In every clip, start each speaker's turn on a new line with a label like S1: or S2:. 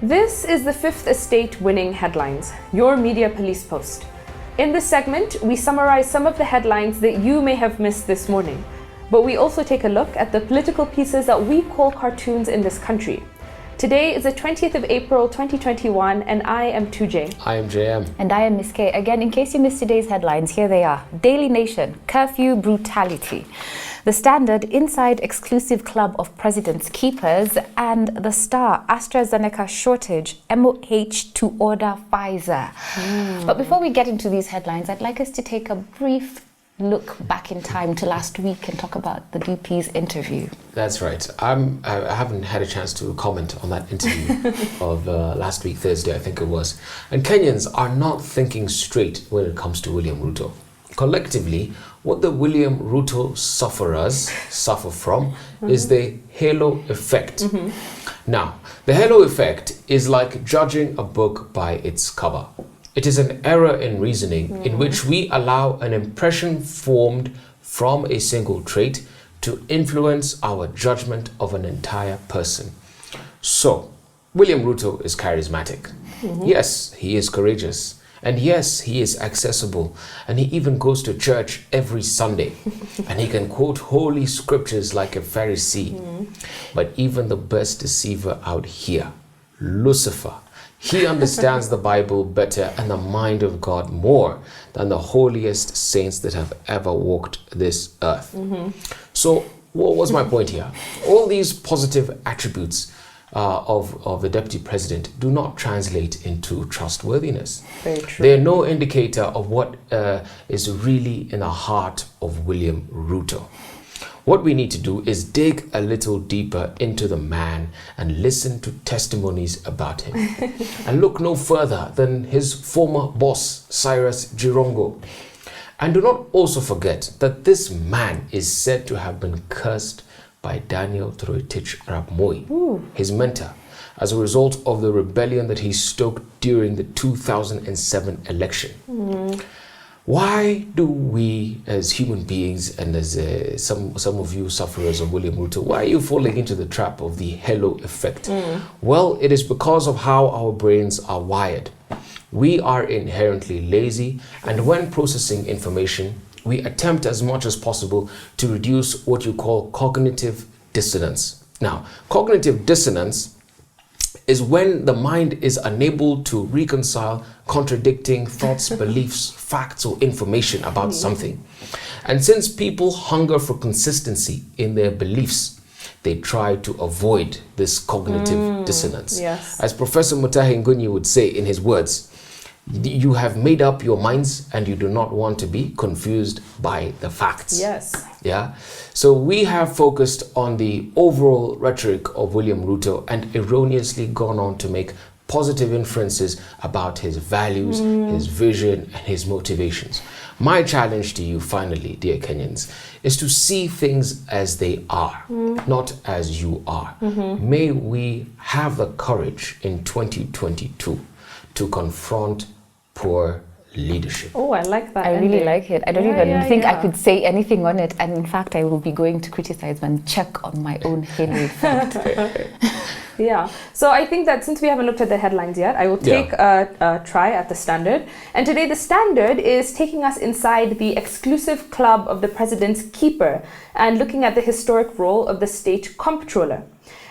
S1: This is the Fifth Estate Winning Headlines, your media police post. In this segment, we summarize some of the headlines that you may have missed this morning, but we also take a look at the political pieces that we call cartoons in this country. Today is the 20th of April 2021, and I am 2J.
S2: I am JM.
S3: And I am Miss K. Again, in case you missed today's headlines, here they are. Daily Nation, curfew brutality. The Standard, inside exclusive club of president's keepers. And The Star, AstraZeneca shortage, MOH to order Pfizer. But before we get into these headlines, I'd like us to take a brief look back in time to last week and talk about the DP's interview.
S2: That's right. I haven't had a chance to comment on that interview of last week, Thursday, I think it was. And Kenyans are not thinking straight when it comes to William Ruto. Collectively, what the William Ruto sufferers suffer from is the halo effect. Now, the halo effect is like judging a book by its cover. It is an error in reasoning in which we allow an impression formed from a single trait to influence our judgment of an entire person. So, William Ruto is charismatic. Yes, he is courageous. And yes, he is accessible. And he even goes to church every Sunday. And he can quote holy scriptures like a Pharisee. But even the best deceiver out here, Lucifer, he understands the Bible better and the mind of God more than the holiest saints that have ever walked this earth. So what was my point here? All these positive attributes of the deputy president do not translate into trustworthiness.
S1: Very true.
S2: They are no indicator of what is really in the heart of William Ruto. What we need to do is dig a little deeper into the man and listen to testimonies about him. And look no further than his former boss, Cyrus Jirongo. And do not also forget that this man is said to have been cursed by Daniel Toroitich Arap Moi, his mentor, as a result of the rebellion that he stoked during the 2007 election. Why do we as human beings and as some of you sufferers of William Ruto, why are you falling into the trap of the halo effect? Well, it is because of how our brains are wired. We are inherently lazy, and when processing information, we attempt as much as possible to reduce what you call cognitive dissonance. Now, cognitive dissonance is when the mind is unable to reconcile contradicting thoughts, beliefs, facts, or information about something. And since people hunger for consistency in their beliefs, they try to avoid this cognitive dissonance.
S1: Yes.
S2: As Professor Mutahi Ngunyi would say in his words, you have made up your minds and you do not want to be confused by the facts.
S1: Yes.
S2: Yeah. So we have focused on the overall rhetoric of William Ruto and erroneously gone on to make positive inferences about his values, his vision, and his motivations. My challenge to you finally, dear Kenyans, is to see things as they are, not as you are. May we have the courage in 2022 to confront poor leadership.
S1: Oh, I like that.
S3: I really like it. I don't even think I could say anything on it. And in fact, I will be going to criticize and check on my own halo effect.
S1: Yeah. So I think that since we haven't looked at the headlines yet, I will take a try at the Standard. And today the Standard is taking us inside the exclusive club of the president's keeper and looking at the historic role of the state comptroller.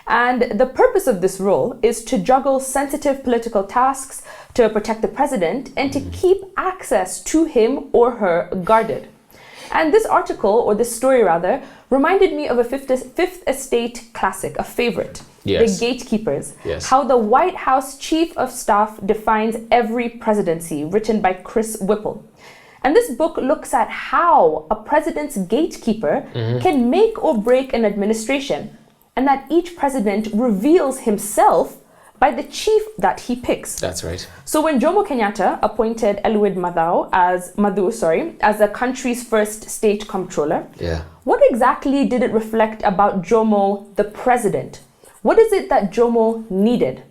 S1: And the purpose of this role is to juggle sensitive political tasks, to protect the president, and to keep access to him or her guarded. And this article, or this story rather, reminded me of a Fifth Estate classic, a favorite.
S2: Yes.
S1: The Gatekeepers.
S2: Yes.
S1: How the White House Chief of Staff defines every presidency, written by Chris Whipple. And this book looks at how a president's gatekeeper can make or break an administration, and that each president reveals himself by the chief that he picks.
S2: That's right.
S1: So when Jomo Kenyatta appointed Eliud Madhu as the country's first state comptroller, what exactly did it reflect about Jomo, the president? What is it that Jomo needed?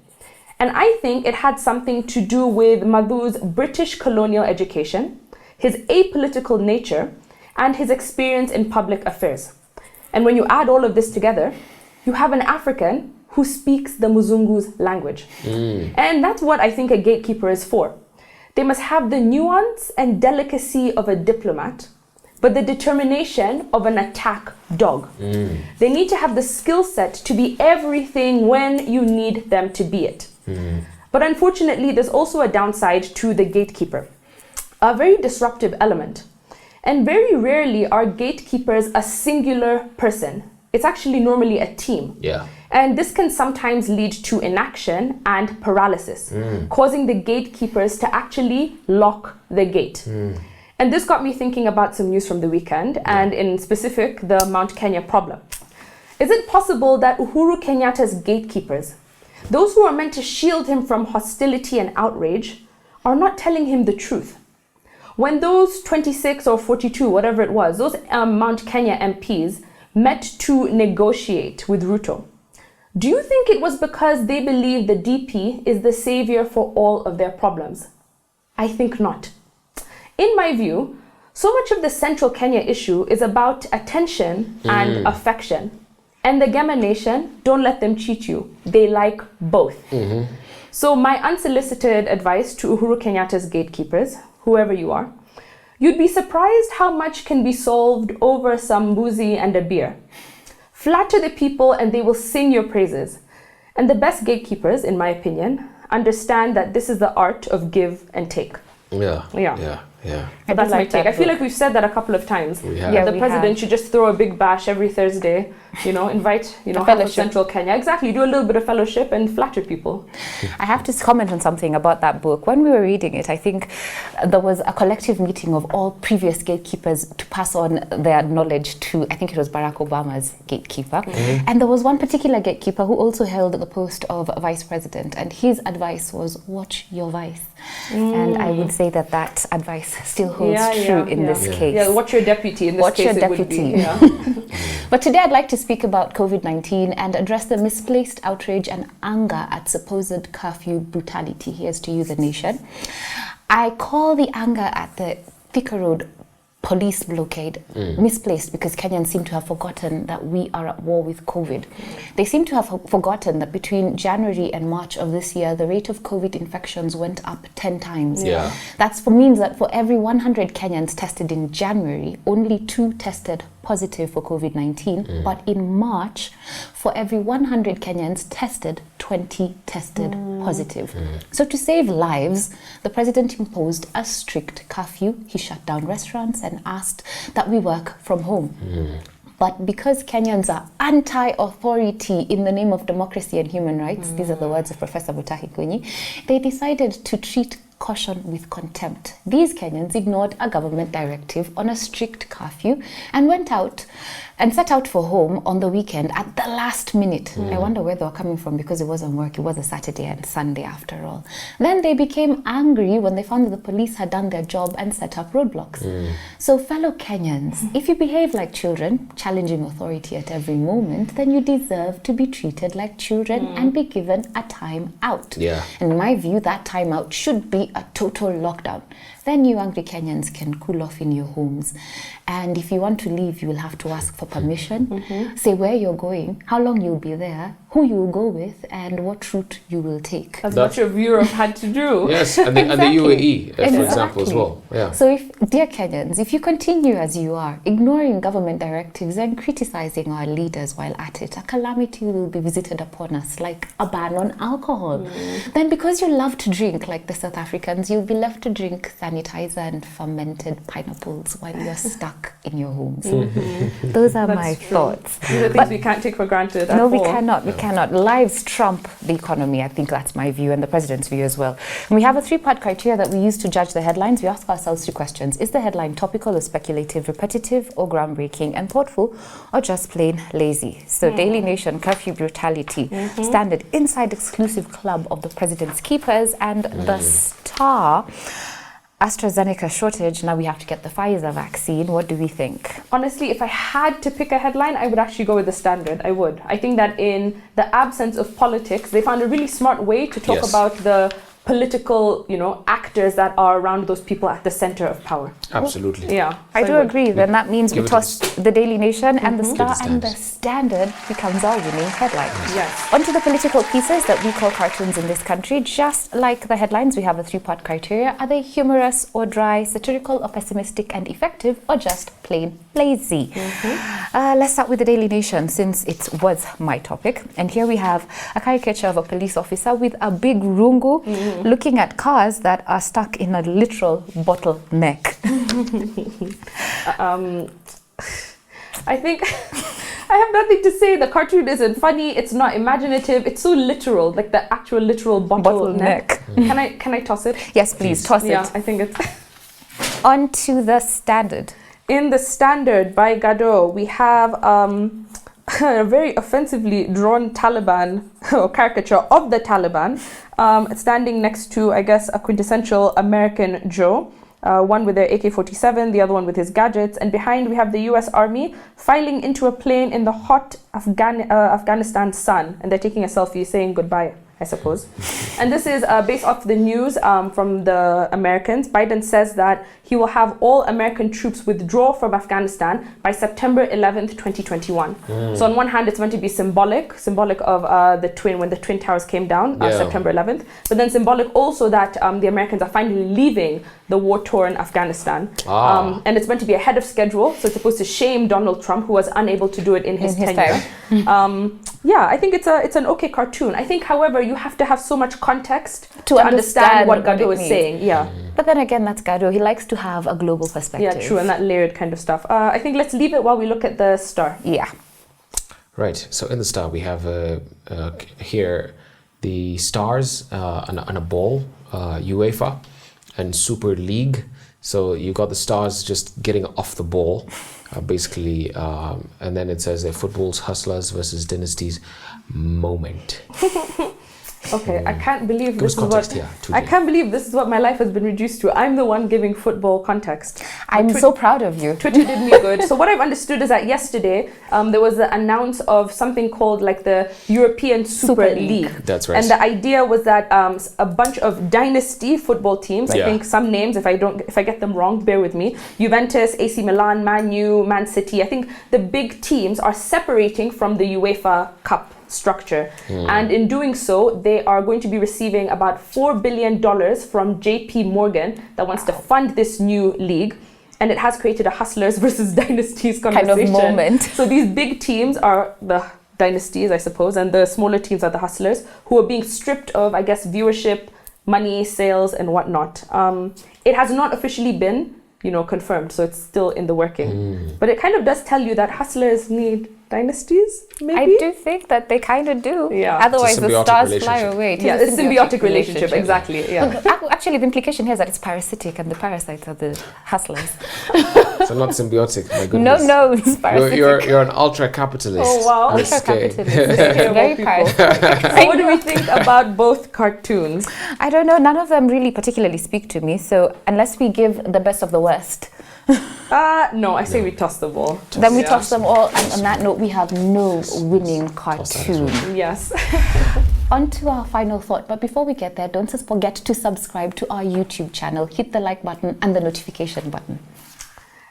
S1: And I think it had something to do with Madhu's British colonial education, his apolitical nature, and his experience in public affairs. And when you add all of this together, you have an African who speaks the Muzungu's language. And that's what I think a gatekeeper is for. They must have the nuance and delicacy of a diplomat, but the determination of an attack dog. They need to have the skill set to be everything when you need them to be it. But unfortunately, there's also a downside to the gatekeeper, a very disruptive element. And very rarely are gatekeepers a singular person. It's actually normally a team.
S2: Yeah.
S1: And this can sometimes lead to inaction and paralysis, causing the gatekeepers to actually lock the gate. And this got me thinking about some news from the weekend, and in specific, the Mount Kenya problem. Is it possible that Uhuru Kenyatta's gatekeepers, those who are meant to shield him from hostility and outrage, are not telling him the truth? When those 26 or 42, whatever it was, those Mount Kenya MPs met to negotiate with RUTO, do you think it was because they believe the DP is the savior for all of their problems? I think not. In my view, so much of the central Kenya issue is about attention and affection. And the Gema Nation, don't let them cheat you. They like both. So my unsolicited advice to Uhuru Kenyatta's gatekeepers, whoever you are, you'd be surprised how much can be solved over some boozy and a beer. Flatter the people and they will sing your praises. And the best gatekeepers, in my opinion, understand that this is the art of give and take.
S2: Yeah.
S1: So that's my take. I feel like we've said that a couple of times.
S2: We have.
S3: Yeah,
S1: the
S3: we
S1: president
S3: have.
S1: should just throw a big bash every Thursday, invite, half of
S3: fellowship.
S1: central Kenya. Exactly, do a little bit of fellowship and flatter people.
S3: I have to comment on something about that book. When we were reading it, I think there was a collective meeting of all previous gatekeepers to pass on their knowledge to, I think it was Barack Obama's gatekeeper. And there was one particular gatekeeper who also held the post of vice president. And his advice was, watch your vice. And I would say that that advice still holds true in this case.
S1: Yeah, watch your deputy in this
S3: Watch
S1: case.
S3: your deputy. But today I'd like to speak about COVID-19 and address the misplaced outrage and anger at supposed curfew brutality. Here's to you, the nation. I call the anger at the Thika Road police blockade misplaced because Kenyans seem to have forgotten that we are at war with COVID. They seem to have forgotten that between January and March of this year, the rate of COVID infections went up 10 times.
S2: Yeah.
S3: That means that for every 100 Kenyans tested in January, only 2 tested positive for COVID-19. But in March, for every 100 Kenyans tested, 20 tested positive. So to save lives, the president imposed a strict curfew. He shut down restaurants and asked that we work from home. But because Kenyans are anti-authority in the name of democracy and human rights, these are the words of Professor Mutahi Kwenyi, they decided to treat caution with contempt. These Kenyans ignored a government directive on a strict curfew and went out and set out for home on the weekend at the last minute. I wonder where they were coming from because it wasn't work. It was a Saturday and Sunday after all. Then they became angry when they found that the police had done their job and set up roadblocks. So fellow Kenyans, if you behave like children, challenging authority at every moment, then you deserve to be treated like children and be given a time out.
S2: Yeah.
S3: In my view, that time out should be a total lockdown. Then you angry Kenyans can cool off in your homes. And if you want to leave, you will have to ask for permission, say where you're going, how long you'll be there, who you will go with, and what route you will take.
S1: That's what your Europe had to do.
S2: Yes, and the UAE, for example, as well. Yeah.
S3: So if, dear Kenyans, if you continue as you are, ignoring government directives and criticizing our leaders while at it, a calamity will be visited upon us like a ban on alcohol. Then because you love to drink like the South Africans, you'll be left to drink sanitizer and fermented pineapples while you're stuck in your homes. Those are my thoughts.
S1: These are things we can't take for granted at all.
S3: No, we cannot. We cannot. Lives trump the economy. I think that's my view and the president's view as well. And we have a 3-part criteria that we use to judge the headlines. We ask ourselves 2 questions. Is the headline topical or speculative, repetitive or groundbreaking and thoughtful, or just plain lazy? So Daily Nation, curfew brutality, Standard, inside exclusive club of the president's keepers, and the Star, AstraZeneca shortage, now we have to get the Pfizer vaccine. What do we think?
S1: Honestly, if I had to pick a headline, I would actually go with the Standard. I would. I think that in the absence of politics, they found a really smart way to talk about the political, actors that are around those people at the center of power.
S2: Absolutely.
S1: Yeah.
S3: I do agree. Then that means
S2: Give
S3: we
S2: it
S3: toss the Daily Nation and the Star,
S2: Give it
S3: and the Standard becomes our winning headline.
S1: Yes.
S3: Onto the political pieces that we call cartoons in this country. Just like the headlines, we have a 3-part criteria. Are they humorous or dry, satirical or pessimistic and effective, or just plain lazy? Let's start with the Daily Nation, since it was my topic. And here we have a caricature of a police officer with a big rungu looking at cars that are stuck in a literal bottleneck.
S1: I think I have nothing to say. The cartoon isn't funny. It's not imaginative. It's so literal, like the actual literal bottleneck. Can I toss it?
S3: Yes, please, toss
S1: Yeah,
S3: it.
S1: I think it's...
S3: On to the Standard.
S1: In the Standard by Gado, we have a very offensively drawn Taliban or caricature of the Taliban standing next to, I guess, a quintessential American Joe. One with their AK-47, the other one with his gadgets. And behind we have the US Army filing into a plane in the hot Afghanistan sun. And they're taking a selfie saying goodbye, I suppose. And this is based off the news from the Americans. Biden says that he will have all American troops withdraw from Afghanistan by September 11th, 2021. So on one hand, it's meant to be symbolic of when the Twin Towers came down, September 11th. But then symbolic also that the Americans are finally leaving the war-torn Afghanistan. And it's meant to be ahead of schedule. So it's supposed to shame Donald Trump, who was unable to do it in his tenure. Yeah, I think it's an okay cartoon. I think, however, you have to have so much context to understand what Gado is saying. Yeah.
S3: But then again, that's Gado. He likes to have a global perspective.
S1: Yeah, true, and that layered kind of stuff. I think let's leave it while we look at the Star.
S3: Yeah.
S2: Right. So in the Star, we have here the stars on a ball, UEFA and Super League. So you got the stars just getting off the ball, basically, and then it says football's hustlers versus dynasties moment.
S1: Okay, I can't believe this is what my life has been reduced to. I'm the one giving football context.
S3: I'm so proud of you.
S1: Twitter did me good. So what I've understood is that yesterday there was the announce of something called like the European Super League.
S2: That's right.
S1: And the idea was that a bunch of dynasty football teams, I think some names, if I get them wrong, bear with me, Juventus, AC Milan, Man U, Man City, I think the big teams are separating from the UEFA Cup structure. And in doing so, they are going to be receiving about $4 billion from JP Morgan that wants to fund this new league. And it has created a hustlers versus dynasties conversation.
S3: Kind of moment.
S1: So these big teams are the dynasties, I suppose, and the smaller teams are the hustlers, who are being stripped of, I guess, viewership, money, sales, and whatnot. It has not officially been, confirmed, so it's still in the working. But it kind of does tell you that hustlers need dynasties, maybe?
S3: I do think that they kind of do.
S1: Yeah.
S3: Otherwise, the stars fly away.
S1: Yeah, it's a symbiotic relationship, exactly. Yeah.
S3: Actually, the implication here is that it's parasitic and the parasites are the hustlers.
S2: So not symbiotic, my goodness.
S3: No, it's parasitic.
S2: You're an ultra-capitalist.
S1: Oh, wow.
S3: Ultra-capitalist. Very parasitic.
S1: So what do we think about both cartoons?
S3: I don't know. None of them really particularly speak to me. So unless we give the best of the West.
S1: No, I say we toss the ball.
S3: Then we toss them all, and on that note, we have no winning cartoon.
S1: Yes.
S3: On to our final thought, but before we get there, don't forget to subscribe to our YouTube channel, hit the like button and the notification button.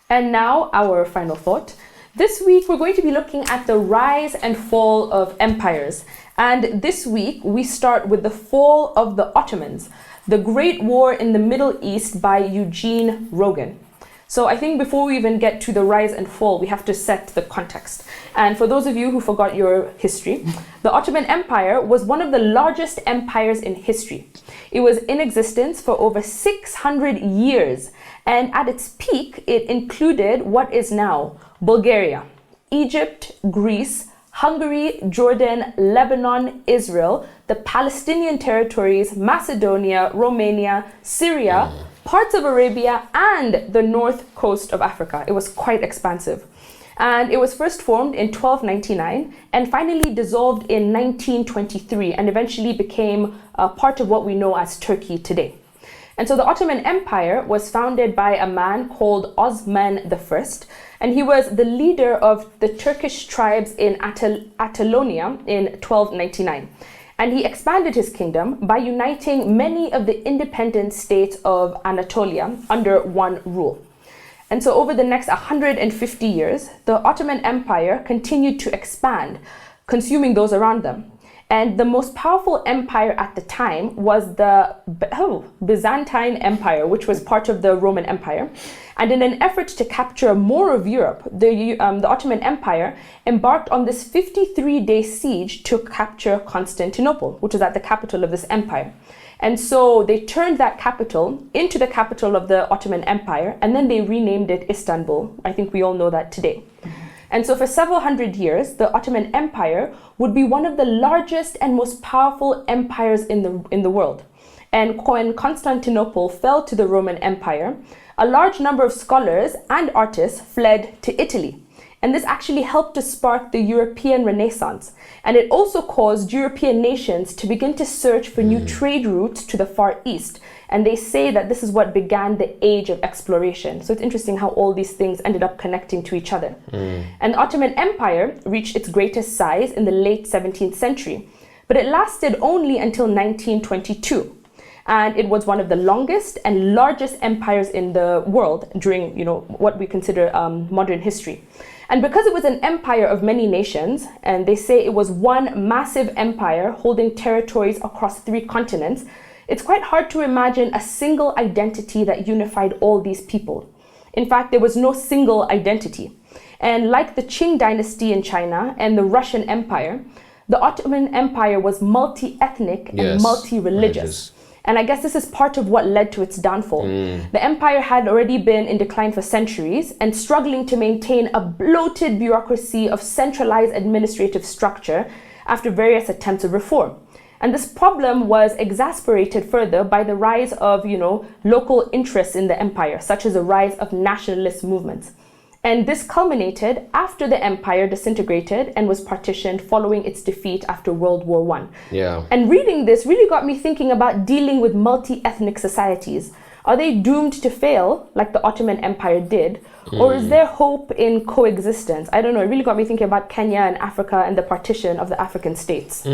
S1: And now, our final thought. This week, we're going to be looking at the rise and fall of empires. And this week, we start with the fall of the Ottomans, the Great War in the Middle East by Eugene Rogan. So I think before we even get to the rise and fall, we have to set the context. And for those of you who forgot your history, the Ottoman Empire was one of the largest empires in history. It was in existence for over 600 years. And at its peak, it included what is now Bulgaria, Egypt, Greece, Hungary, Jordan, Lebanon, Israel, the Palestinian territories, Macedonia, Romania, Syria, parts of Arabia, and the north coast of Africa. It was quite expansive. And it was first formed in 1299 and finally dissolved in 1923 and eventually became part of what we know as Turkey today. And so the Ottoman Empire was founded by a man called Osman I, and he was the leader of the Turkish tribes in Atalonia in 1299. And he expanded his kingdom by uniting many of the independent states of Anatolia under one rule. And so over the next 150 years, the Ottoman Empire continued to expand, consuming those around them. And the most powerful empire at the time was the Byzantine Empire, which was part of the Roman Empire. And in an effort to capture more of Europe, the Ottoman Empire embarked on this 53-day siege to capture Constantinople, which was at the capital of this empire. And so they turned that capital into the capital of the Ottoman Empire, and then they renamed it Istanbul. I think we all know that today. And so for several hundred years, the Ottoman Empire would be one of the largest and most powerful empires in the world. And when Constantinople fell to the Roman Empire, a large number of scholars and artists fled to Italy. And this actually helped to spark the European Renaissance. And it also caused European nations to begin to search for new trade routes to the Far East. And they say that this is what began the age of exploration. So it's interesting how all these things ended up connecting to each other. And the Ottoman Empire reached its greatest size in the late 17th century. But it lasted only until 1922. And it was one of the longest and largest empires in the world during, what we consider modern history. And because it was an empire of many nations, and they say it was one massive empire holding territories across 3 continents, it's quite hard to imagine a single identity that unified all these people. In fact, there was no single identity. And like the Qing dynasty in China and the Russian Empire, the Ottoman Empire was multi-ethnic and multi-religious. And I guess this is part of what led to its downfall. The empire had already been in decline for centuries and struggling to maintain a bloated bureaucracy of centralized administrative structure after various attempts of reform. And this problem was exacerbated further by the rise of, local interests in the empire, such as the rise of nationalist movements. And this culminated after the empire disintegrated and was partitioned following its defeat after World War I.
S2: Yeah.
S1: And reading this really got me thinking about dealing with multi-ethnic societies. Are they doomed to fail like the Ottoman Empire did? Or is there hope in coexistence? I don't know. It really got me thinking about Kenya and Africa and the partition of the African states.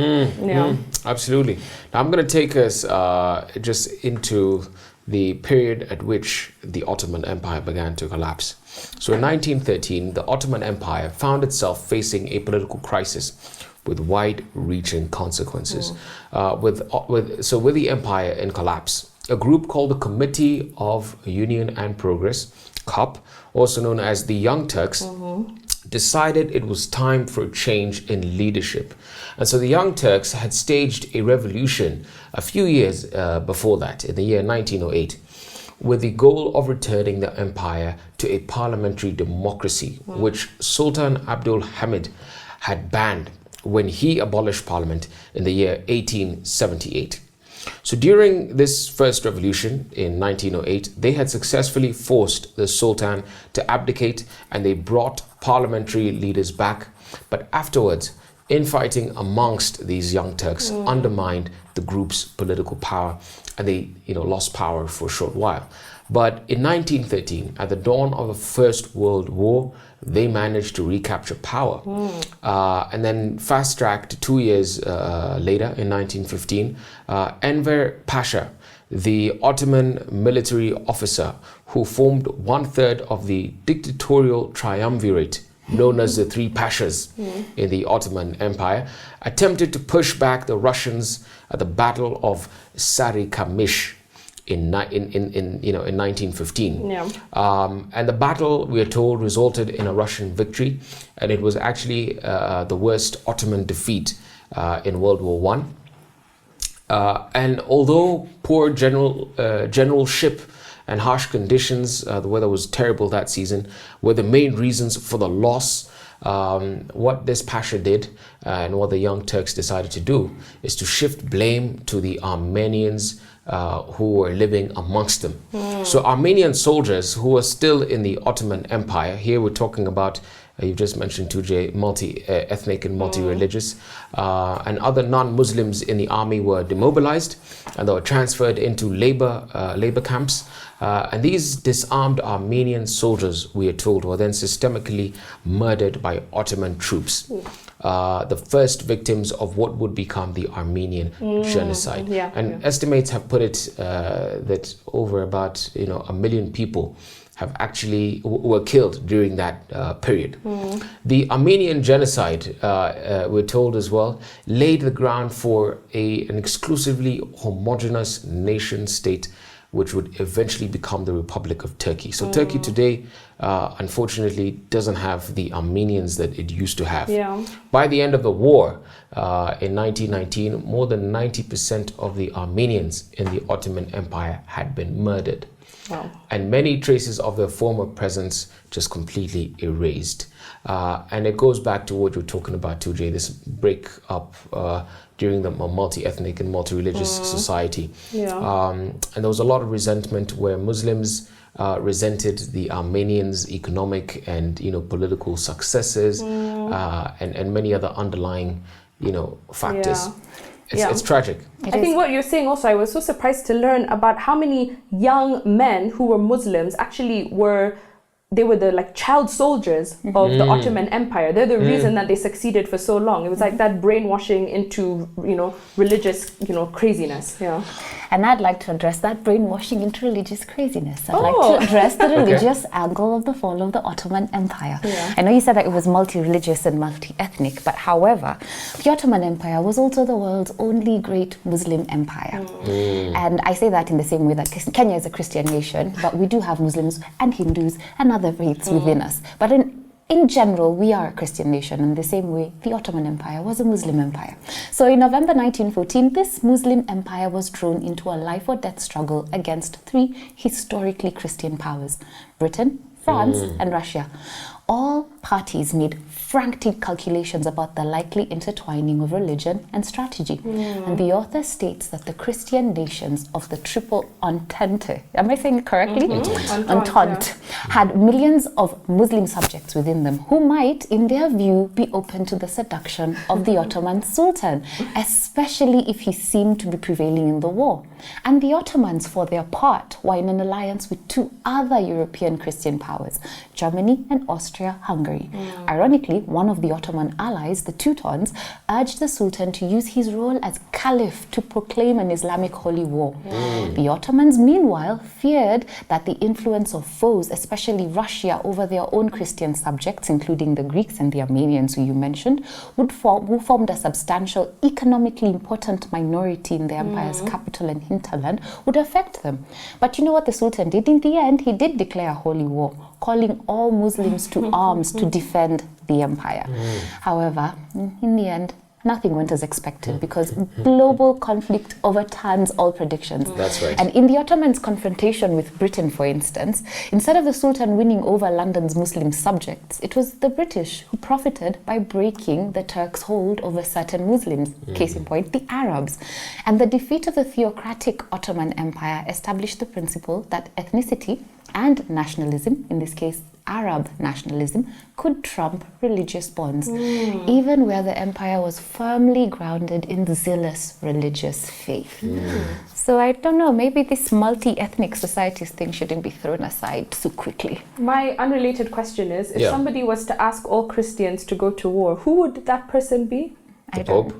S2: Absolutely. Now I'm going to take us just into the period at which the Ottoman Empire began to collapse. So in 1913, the Ottoman Empire found itself facing a political crisis with wide-reaching consequences. With the empire in collapse, a group called the Committee of Union and Progress, CUP, also known as the Young Turks, decided it was time for a change in leadership. And so the Young Turks had staged a revolution a few years before that, in the year 1908, with the goal of returning the empire to a parliamentary democracy, which Sultan Abdul Hamid had banned when he abolished parliament in the year 1878. So during this first revolution in 1908, they had successfully forced the Sultan to abdicate, and they brought parliamentary leaders back. But afterwards, infighting amongst these Young Turks undermined the group's political power, and they lost power for a short while. But in 1913, at the dawn of the First World War, they managed to recapture power. And then fast-tracked 2 years later, in 1915, Enver Pasha, the Ottoman military officer who formed 1/3 of the dictatorial triumvirate known as the Three Pashas in the Ottoman Empire, attempted to push back the Russians at the Battle of Sarikamish in 1915. And the battle, we are told, resulted in a Russian victory, and it was actually the worst Ottoman defeat in World War I. And although poor generalship and harsh conditions, the weather was terrible that season, were the main reasons for the loss, what this Pasha did and what the Young Turks decided to do is to shift blame to the Armenians who were living amongst them. So Armenian soldiers who were still in the Ottoman Empire, here we're talking about You've just mentioned Tujay, multi-ethnic and multi-religious. And other non-Muslims in the army were demobilized and they were transferred into labor camps. And these disarmed Armenian soldiers, we are told, were then systemically murdered by Ottoman troops. The first victims of what would become the Armenian Genocide. And estimates have put it that over about 1 million people have actually were killed during that period. The Armenian Genocide, we're told as well, laid the ground for an exclusively homogeneous nation state which would eventually become the Republic of Turkey. So Turkey today, unfortunately, doesn't have the Armenians that it used to have. By the end of the war, in 1919, more than 90% of the Armenians in the Ottoman Empire had been murdered. And many traces of their former presence just completely erased. And it goes back to what you're talking about, Tujay, this break up during the multi-ethnic and multi-religious society. And there was a lot of resentment where Muslims resented the Armenians' economic and political successes and many other underlying factors. It's tragic.
S1: I think what you're saying also, I was so surprised to learn about how many young men who were Muslims actually were the child soldiers of the Ottoman Empire. They're the reason that they succeeded for so long. It was like that brainwashing into religious craziness.
S3: And I'd like to address that brainwashing into religious craziness. I'd like to address the religious angle of the fall of the Ottoman Empire. I know you said that it was multi-religious and multi-ethnic, but however, the Ottoman Empire was also the world's only great Muslim empire. And I say that in the same way that Kenya is a Christian nation, but we do have Muslims and Hindus and other faiths within us. But in general, we are a Christian nation, in the same way the Ottoman Empire was a Muslim empire. So in November 1914, this Muslim empire was thrown into a life or death struggle against 3 historically Christian powers: Britain, France, and Russia. All parties made frantic calculations about the likely intertwining of religion and strategy. And the author states that the Christian nations of the Triple Entente, am I saying it correctly? Entente, had millions of Muslim subjects within them who might, in their view, be open to the seduction of the Ottoman Sultan, especially if he seemed to be prevailing in the war. And the Ottomans, for their part, were in an alliance with 2 other European Christian powers, Germany and Austria-Hungary. Ironically, one of the Ottoman allies, the Teutons, urged the Sultan to use his role as caliph to proclaim an Islamic holy war. The Ottomans, meanwhile, feared that the influence of foes, especially Russia, over their own Christian subjects, including the Greeks and the Armenians who you mentioned, who formed a substantial, economically important minority in the empire's capital and hinterland, would affect them. But you know what the Sultan did? In the end, he did declare a holy war, calling all Muslims to arms to defend the empire. However, in the end, nothing went as expected because global conflict overturns all predictions.
S2: That's right.
S3: And in the Ottomans' confrontation with Britain, for instance, instead of the Sultan winning over London's Muslim subjects, it was the British who profited by breaking the Turks' hold over certain Muslims, case in point, the Arabs. And the defeat of the theocratic Ottoman Empire established the principle that ethnicity and nationalism, in this case Arab nationalism, could trump religious bonds, even where the empire was firmly grounded in zealous religious faith. So I don't know, maybe this multi-ethnic societies thing shouldn't be thrown aside so quickly.
S1: My unrelated question is, if somebody was to ask all Christians to go to war, who would that person be?
S2: The Pope,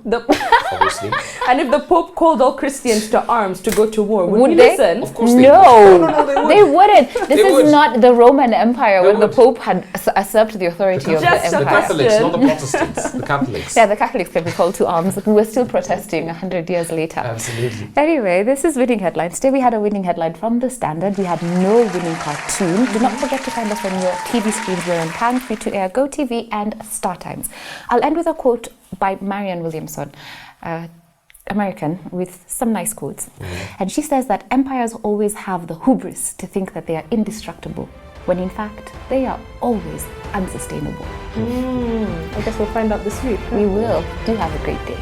S2: obviously.
S1: And if the Pope called all Christians to arms to go to war, would we
S3: they
S1: listen?
S2: Of course they
S3: No,
S2: would.
S3: they wouldn't. This
S2: They
S3: is
S2: would.
S3: not the Roman Empire
S2: They
S3: when the
S2: would.
S3: Pope had usurped the authority of the
S1: Just a
S2: The
S3: empire.
S2: Catholics, not the Protestants. The Catholics.
S3: Yeah, the Catholics can be called to arms. We were still protesting 100 years later.
S2: Absolutely.
S3: Anyway, this is Winning Headlines. Today we had a winning headline from The Standard. We had no winning cartoon. Do not forget to find us on your TV screens. We're on Pan, Free to Air, Go TV, and Star Times. I'll end with a quote by Marianne Williamson, American, with some nice quotes. And she says that empires always have the hubris to think that they are indestructible, when in fact they are always unsustainable.
S1: I guess we'll find out this week.
S3: We will. Do have a great day.